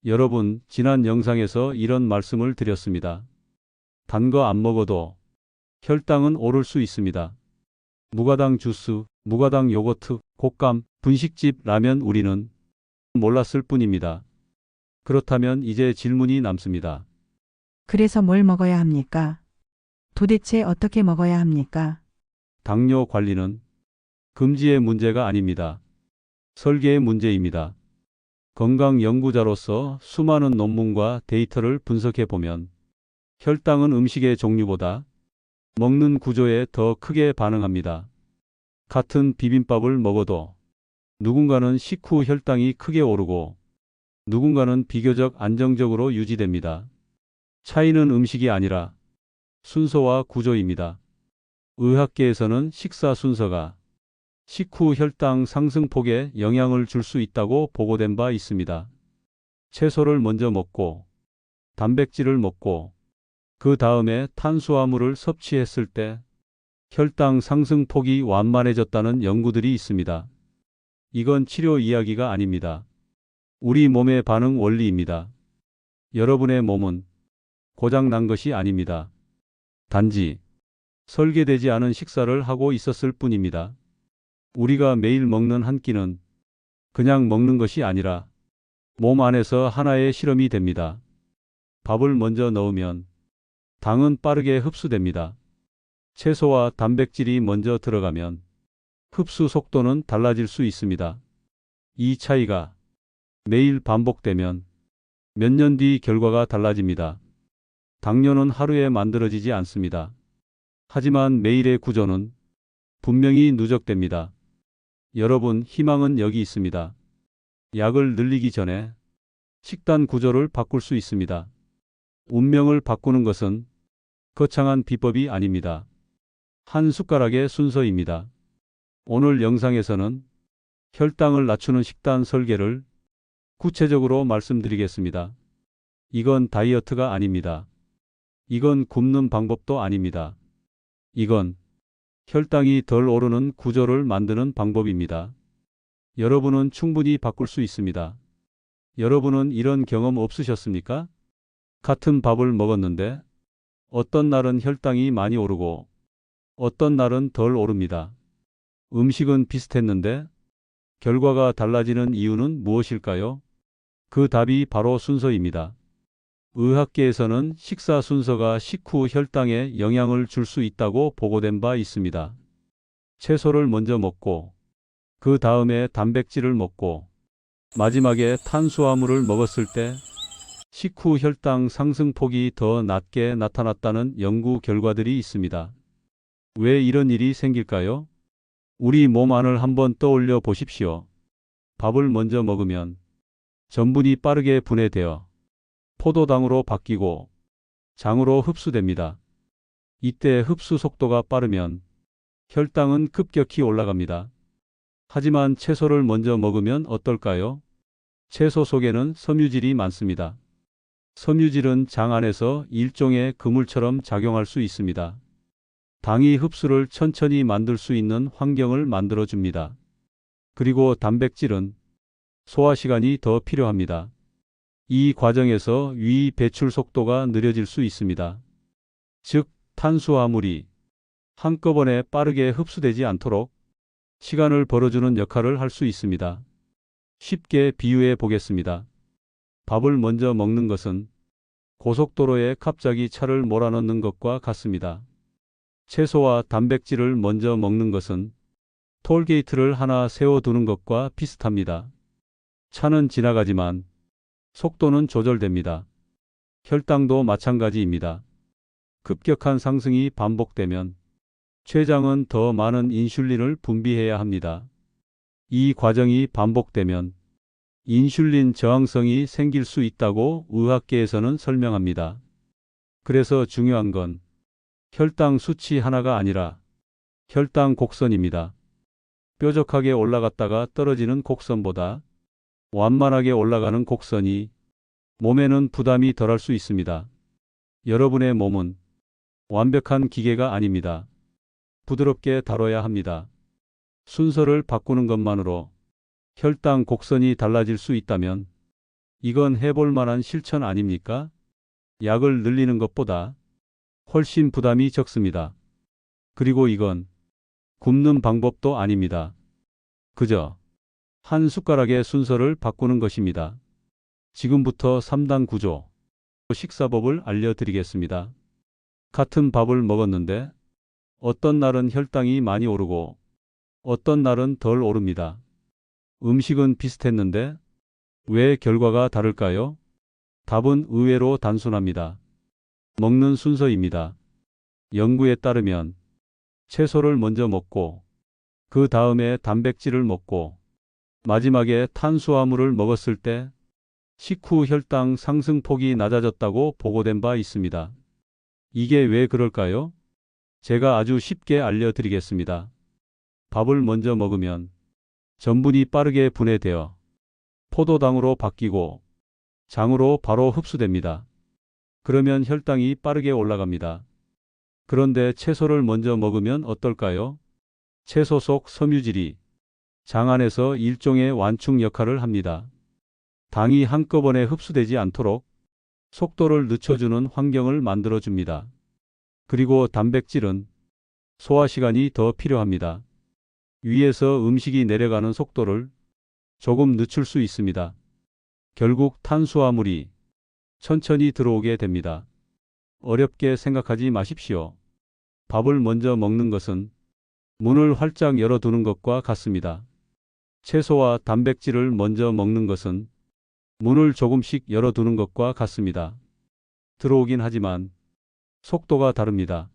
여러분, 지난 영상에서 이런 말씀을 드렸습니다. 단 거 안 먹어도 혈당은 오를 수 있습니다. 무가당 주스, 무가당 요거트, 곶감, 분식집, 라면 우리는 몰랐을 뿐입니다. 그렇다면 이제 질문이 남습니다. 그래서 뭘 먹어야 합니까? 도대체 어떻게 먹어야 합니까? 당뇨 관리는 금지의 문제가 아닙니다. 설계의 문제입니다. 건강 연구자로서 수많은 논문과 데이터를 분석해 보면 혈당은 음식의 종류보다 먹는 구조에 더 크게 반응합니다. 같은 비빔밥을 먹어도 누군가는 식후 혈당이 크게 오르고 누군가는 비교적 안정적으로 유지됩니다. 차이는 음식이 아니라 순서와 구조입니다. 의학계에서는 식사 순서가 식후 혈당 상승폭에 영향을 줄 수 있다고 보고된 바 있습니다. 채소를 먼저 먹고 단백질을 먹고 그 다음에 탄수화물을 섭취했을 때 혈당 상승폭이 완만해졌다는 연구들이 있습니다. 이건 치료 이야기가 아닙니다. 우리 몸의 반응 원리입니다. 여러분의 몸은 고장 난 것이 아닙니다. 단지 설계되지 않은 식사를 하고 있었을 뿐입니다. 우리가 매일 먹는 한 끼는 그냥 먹는 것이 아니라 몸 안에서 하나의 실험이 됩니다. 밥을 먼저 넣으면 당은 빠르게 흡수됩니다. 채소와 단백질이 먼저 들어가면 흡수 속도는 달라질 수 있습니다. 이 차이가 매일 반복되면 몇 년 뒤 결과가 달라집니다. 당뇨는 하루에 만들어지지 않습니다. 하지만 매일의 구조는 분명히 누적됩니다. 여러분, 희망은 여기 있습니다. 약을 늘리기 전에 식단 구조를 바꿀 수 있습니다. 운명을 바꾸는 것은 거창한 비법이 아닙니다. 한 숟가락의 순서입니다. 오늘 영상에서는 혈당을 낮추는 식단 설계를 구체적으로 말씀드리겠습니다. 이건 다이어트가 아닙니다. 이건 굶는 방법도 아닙니다. 이건 혈당이 덜 오르는 구조를 만드는 방법입니다. 여러분은 충분히 바꿀 수 있습니다. 여러분은 이런 경험 없으셨습니까? 같은 밥을 먹었는데 어떤 날은 혈당이 많이 오르고 어떤 날은 덜 오릅니다. 음식은 비슷했는데 결과가 달라지는 이유는 무엇일까요? 그 답이 바로 순서입니다. 의학계에서는 식사 순서가 식후 혈당에 영향을 줄 수 있다고 보고된 바 있습니다. 채소를 먼저 먹고 그 다음에 단백질을 먹고 마지막에 탄수화물을 먹었을 때 식후 혈당 상승폭이 더 낮게 나타났다는 연구 결과들이 있습니다. 왜 이런 일이 생길까요? 우리 몸 안을 한번 떠올려 보십시오. 밥을 먼저 먹으면 전분이 빠르게 분해되어 포도당으로 바뀌고 장으로 흡수됩니다. 이때 흡수 속도가 빠르면 혈당은 급격히 올라갑니다. 하지만 채소를 먼저 먹으면 어떨까요? 채소 속에는 섬유질이 많습니다. 섬유질은 장 안에서 일종의 그물처럼 작용할 수 있습니다. 당이 흡수를 천천히 만들 수 있는 환경을 만들어 줍니다. 그리고 단백질은 소화 시간이 더 필요합니다. 이 과정에서 위 배출 속도가 느려질 수 있습니다. 즉, 탄수화물이 한꺼번에 빠르게 흡수되지 않도록 시간을 벌어주는 역할을 할 수 있습니다. 쉽게 비유해 보겠습니다. 밥을 먼저 먹는 것은 고속도로에 갑자기 차를 몰아넣는 것과 같습니다. 채소와 단백질을 먼저 먹는 것은 톨게이트를 하나 세워두는 것과 비슷합니다. 차는 지나가지만 속도는 조절됩니다. 혈당도 마찬가지입니다. 급격한 상승이 반복되면 췌장은 더 많은 인슐린을 분비해야 합니다. 이 과정이 반복되면 인슐린 저항성이 생길 수 있다고 의학계에서는 설명합니다. 그래서 중요한 건 혈당 수치 하나가 아니라 혈당 곡선입니다. 뾰족하게 올라갔다가 떨어지는 곡선보다 완만하게 올라가는 곡선이 몸에는 부담이 덜할 수 있습니다. 여러분의 몸은 완벽한 기계가 아닙니다. 부드럽게 다뤄야 합니다. 순서를 바꾸는 것만으로 혈당 곡선이 달라질 수 있다면 이건 해볼 만한 실천 아닙니까? 약을 늘리는 것보다 훨씬 부담이 적습니다. 그리고 이건 굶는 방법도 아닙니다. 그저 한 숟가락의 순서를 바꾸는 것입니다. 지금부터 3단 구조 식사법을 알려드리겠습니다. 같은 밥을 먹었는데 어떤 날은 혈당이 많이 오르고 어떤 날은 덜 오릅니다. 음식은 비슷했는데 왜 결과가 다를까요? 답은 의외로 단순합니다. 먹는 순서입니다. 연구에 따르면 채소를 먼저 먹고 그 다음에 단백질을 먹고 마지막에 탄수화물을 먹었을 때 식후 혈당 상승폭이 낮아졌다고 보고된 바 있습니다. 이게 왜 그럴까요? 제가 아주 쉽게 알려드리겠습니다. 밥을 먼저 먹으면 전분이 빠르게 분해되어 포도당으로 바뀌고 장으로 바로 흡수됩니다. 그러면 혈당이 빠르게 올라갑니다. 그런데 채소를 먼저 먹으면 어떨까요? 채소 속 섬유질이 장 안에서 일종의 완충 역할을 합니다. 당이 한꺼번에 흡수되지 않도록 속도를 늦춰주는 환경을 만들어줍니다. 그리고 단백질은 소화 시간이 더 필요합니다. 위에서 음식이 내려가는 속도를 조금 늦출 수 있습니다. 결국 탄수화물이 천천히 들어오게 됩니다. 어렵게 생각하지 마십시오. 밥을 먼저 먹는 것은 문을 활짝 열어두는 것과 같습니다. 채소와 단백질을 먼저 먹는 것은 문을 조금씩 열어두는 것과 같습니다. 들어오긴 하지만 속도가 다릅니다.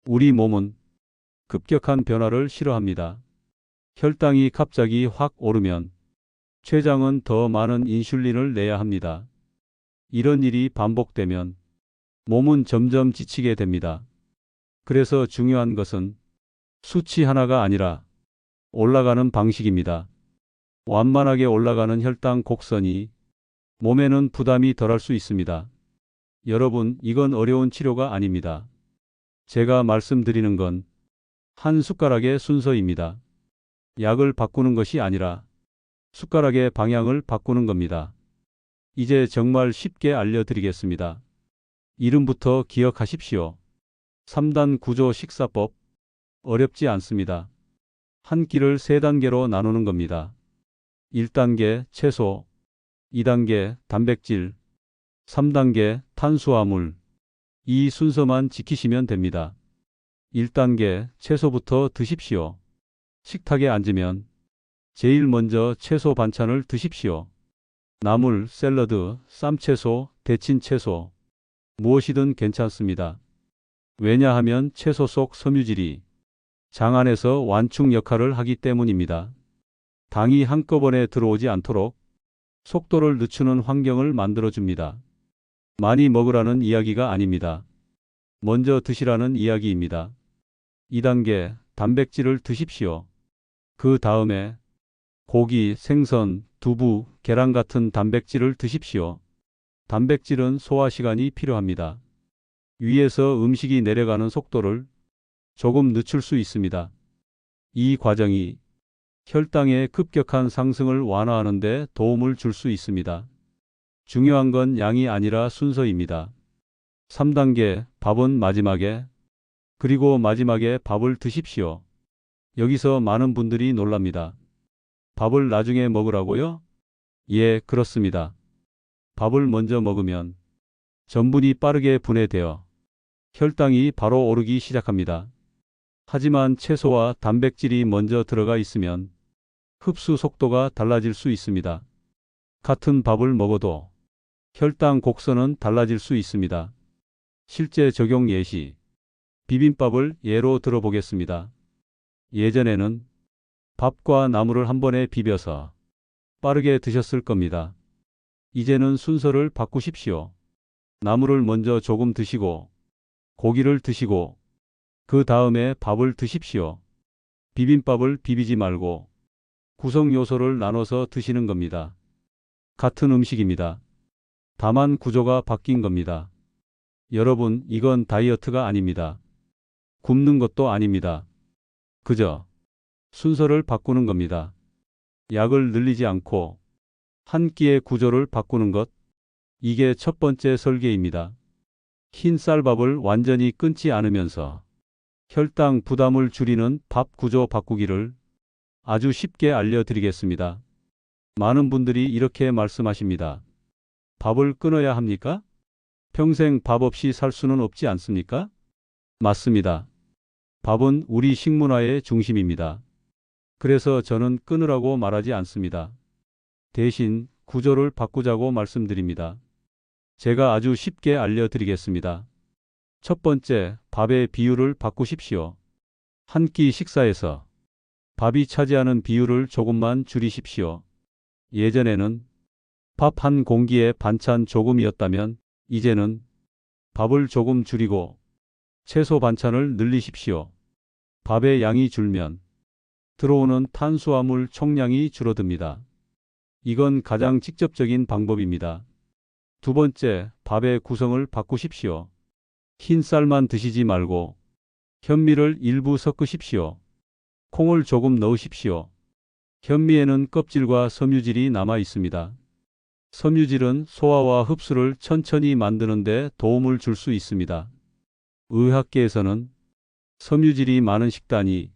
우리 몸은 급격한 변화를 싫어합니다. 혈당이 갑자기 확 오르면 췌장은 더 많은 인슐린을 내야 합니다. 이런 일이 반복되면 몸은 점점 지치게 됩니다. 그래서 중요한 것은 수치 하나가 아니라 올라가는 방식입니다. 완만하게 올라가는 혈당 곡선이 몸에는 부담이 덜할 수 있습니다. 여러분, 이건 어려운 치료가 아닙니다. 제가 말씀드리는 건 한 숟가락의 순서입니다. 약을 바꾸는 것이 아니라 숟가락의 방향을 바꾸는 겁니다. 이제 정말 쉽게 알려드리겠습니다. 이름부터 기억하십시오. 3단 구조 식사법. 어렵지 않습니다. 한 끼를 3단계로 나누는 겁니다. 1단계 채소, 2단계 단백질, 3단계 탄수화물. 이 순서만 지키시면 됩니다. 1단계 채소부터 드십시오. 식탁에 앉으면 제일 먼저 채소 반찬을 드십시오. 나물, 샐러드, 쌈채소, 데친 채소. 무엇이든 괜찮습니다. 왜냐하면 채소 속 섬유질이 장 안에서 완충 역할을 하기 때문입니다. 당이 한꺼번에 들어오지 않도록 속도를 늦추는 환경을 만들어줍니다. 많이 먹으라는 이야기가 아닙니다. 먼저 드시라는 이야기입니다. 2단계 단백질을 드십시오. 그 다음에 고기, 생선, 두부, 계란 같은 단백질을 드십시오. 단백질은 소화 시간이 필요합니다. 위에서 음식이 내려가는 속도를 조금 늦출 수 있습니다. 이 과정이 혈당의 급격한 상승을 완화하는 데 도움을 줄 수 있습니다. 중요한 건 양이 아니라 순서입니다. 3단계 밥은 마지막에, 그리고 마지막에 밥을 드십시오. 여기서 많은 분들이 놀랍니다. 밥을 나중에 먹으라고요? 예, 그렇습니다. 밥을 먼저 먹으면 전분이 빠르게 분해되어 혈당이 바로 오르기 시작합니다. 하지만 채소와 단백질이 먼저 들어가 있으면 흡수 속도가 달라질 수 있습니다. 같은 밥을 먹어도 혈당 곡선은 달라질 수 있습니다. 실제 적용 예시. 비빔밥을 예로 들어보겠습니다. 예전에는 밥과 나물을 한 번에 비벼서 빠르게 드셨을 겁니다. 이제는 순서를 바꾸십시오. 나물을 먼저 조금 드시고 고기를 드시고 그 다음에 밥을 드십시오. 비빔밥을 비비지 말고 구성 요소를 나눠서 드시는 겁니다. 같은 음식입니다. 다만 구조가 바뀐 겁니다. 여러분, 이건 다이어트가 아닙니다. 굶는 것도 아닙니다. 그저 순서를 바꾸는 겁니다. 약을 늘리지 않고 한 끼의 구조를 바꾸는 것. 이게 첫 번째 설계입니다. 흰 쌀밥을 완전히 끊지 않으면서 혈당 부담을 줄이는 밥 구조 바꾸기를 아주 쉽게 알려드리겠습니다. 많은 분들이 이렇게 말씀하십니다. 밥을 끊어야 합니까? 평생 밥 없이 살 수는 없지 않습니까? 맞습니다. 밥은 우리 식문화의 중심입니다. 그래서 저는 끊으라고 말하지 않습니다. 대신 구조를 바꾸자고 말씀드립니다. 제가 아주 쉽게 알려드리겠습니다. 첫 번째, 밥의 비율을 바꾸십시오. 한 끼 식사에서 밥이 차지하는 비율을 조금만 줄이십시오. 예전에는 밥 한 공기에 반찬 조금이었다면 이제는 밥을 조금 줄이고 채소 반찬을 늘리십시오. 밥의 양이 줄면 들어오는 탄수화물 총량이 줄어듭니다. 이건 가장 직접적인 방법입니다. 두 번째, 밥의 구성을 바꾸십시오. 흰 쌀만 드시지 말고 현미를 일부 섞으십시오. 콩을 조금 넣으십시오. 현미에는 껍질과 섬유질이 남아 있습니다. 섬유질은 소화와 흡수를 천천히 만드는 데 도움을 줄 수 있습니다. 의학계에서는 섬유질이 많은 식단이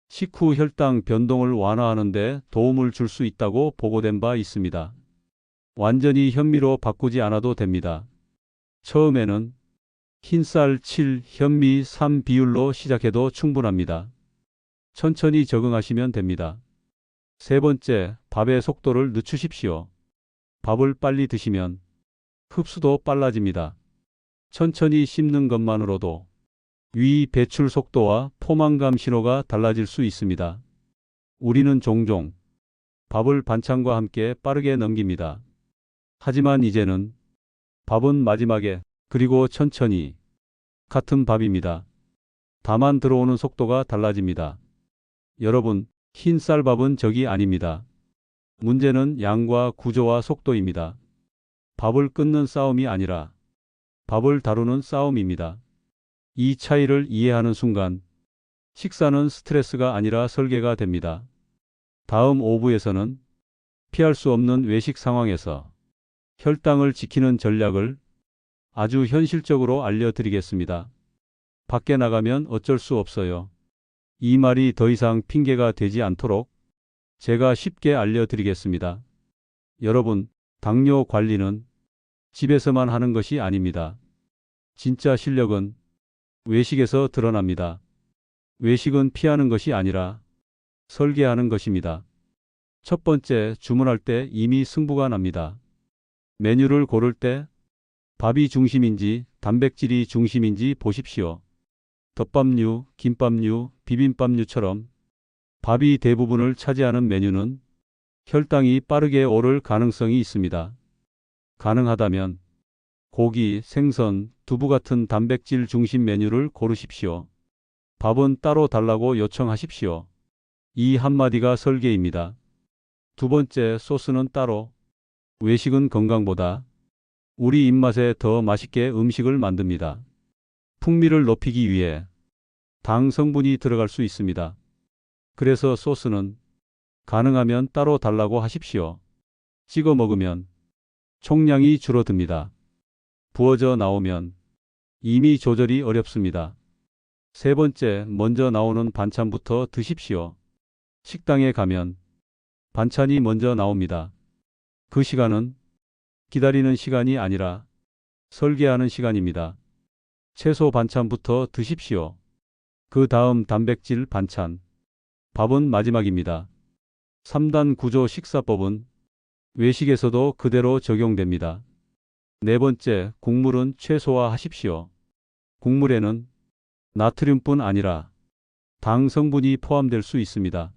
식후 혈당 변동을 완화하는 데 도움을 줄 수 있다고 보고된 바 있습니다. 완전히 현미로 바꾸지 않아도 됩니다. 처음에는 흰쌀 7, 현미 3 비율로 시작해도 충분합니다. 천천히 적응하시면 됩니다. 세 번째, 밥의 속도를 늦추십시오. 밥을 빨리 드시면 흡수도 빨라집니다. 천천히 씹는 것만으로도 위 배출 속도와 포만감 신호가 달라질 수 있습니다. 우리는 종종 밥을 반찬과 함께 빠르게 넘깁니다. 하지만 이제는 밥은 마지막에 그리고 천천히 같은 밥입니다. 다만 들어오는 속도가 달라집니다. 여러분, 흰 쌀밥은 적이 아닙니다. 문제는 양과 구조와 속도입니다. 밥을 끊는 싸움이 아니라 밥을 다루는 싸움입니다. 이 차이를 이해하는 순간 식사는 스트레스가 아니라 설계가 됩니다. 다음 5부에서는 피할 수 없는 외식 상황에서 혈당을 지키는 전략을 아주 현실적으로 알려드리겠습니다. 밖에 나가면 어쩔 수 없어요. 이 말이 더 이상 핑계가 되지 않도록 제가 쉽게 알려드리겠습니다. 여러분, 당뇨 관리는 집에서만 하는 것이 아닙니다. 진짜 실력은 외식에서 드러납니다. 외식은 피하는 것이 아니라 설계하는 것입니다. 첫 번째, 주문할 때 이미 승부가 납니다. 메뉴를 고를 때 밥이 중심인지 단백질이 중심인지 보십시오. 덮밥류, 김밥류, 비빔밥류처럼 밥이 대부분을 차지하는 메뉴는 혈당이 빠르게 오를 가능성이 있습니다. 가능하다면 고기, 생선, 두부 같은 단백질 중심 메뉴를 고르십시오. 밥은 따로 달라고 요청하십시오. 이 한마디가 설계입니다. 두 번째, 소스는 따로. 외식은 건강보다 우리 입맛에 더 맛있게 음식을 만듭니다. 풍미를 높이기 위해 당 성분이 들어갈 수 있습니다. 그래서 소스는 가능하면 따로 달라고 하십시오. 찍어 먹으면 총량이 줄어듭니다. 부어져 나오면 이미 조절이 어렵습니다. 세 번째, 먼저 나오는 반찬부터 드십시오. 식당에 가면 반찬이 먼저 나옵니다. 그 시간은 기다리는 시간이 아니라 설계하는 시간입니다. 채소 반찬부터 드십시오. 그 다음 단백질 반찬, 밥은 마지막입니다. 3단 구조 식사법은 외식에서도 그대로 적용됩니다. 네 번째, 국물은 최소화하십시오. 국물에는 나트륨뿐 아니라 당 성분이 포함될 수 있습니다.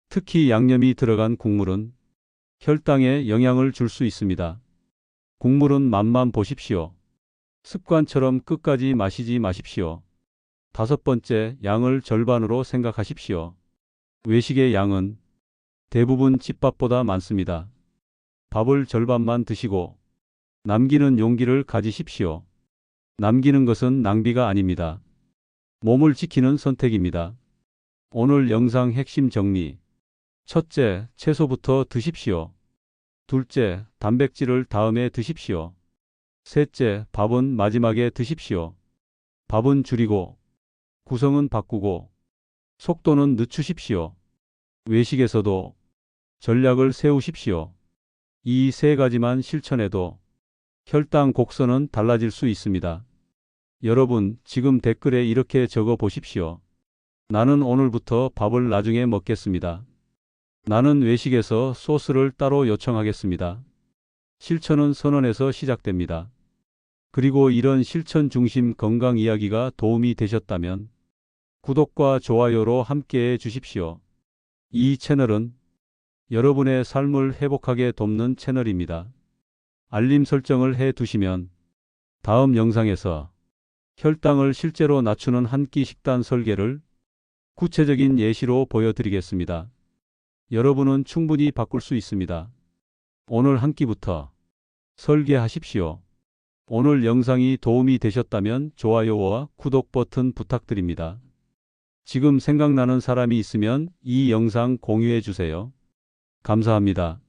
특히 양념이 들어간 국물은 혈당에 영향을 줄 수 있습니다. 국물은 맛만 보십시오. 습관처럼 끝까지 마시지 마십시오. 다섯 번째, 양을 절반으로 생각하십시오. 외식의 양은 대부분 집밥보다 많습니다. 밥을 절반만 드시고 남기는 용기를 가지십시오. 남기는 것은 낭비가 아닙니다. 몸을 지키는 선택입니다. 오늘 영상 핵심 정리. 첫째, 채소부터 드십시오. 둘째, 단백질을 다음에 드십시오. 셋째, 밥은 마지막에 드십시오. 밥은 줄이고, 구성은 바꾸고, 속도는 늦추십시오. 외식에서도 전략을 세우십시오. 이 세 가지만 실천해도 혈당 곡선은 달라질 수 있습니다. 여러분, 지금 댓글에 이렇게 적어 보십시오. 나는 오늘부터 밥을 나중에 먹겠습니다. 나는 외식에서 소스를 따로 요청하겠습니다. 실천은 선언에서 시작됩니다. 그리고 이런 실천 중심 건강 이야기가 도움이 되셨다면 구독과 좋아요로 함께해 주십시오. 이 채널은 여러분의 삶을 회복하게 돕는 채널입니다. 알림 설정을 해 두시면 다음 영상에서 혈당을 실제로 낮추는 한 끼 식단 설계를 구체적인 예시로 보여드리겠습니다. 여러분은 충분히 바꿀 수 있습니다. 오늘 한 끼부터 설계하십시오. 오늘 영상이 도움이 되셨다면 좋아요와 구독 버튼 부탁드립니다. 지금 생각나는 사람이 있으면 이 영상 공유해 주세요. 감사합니다.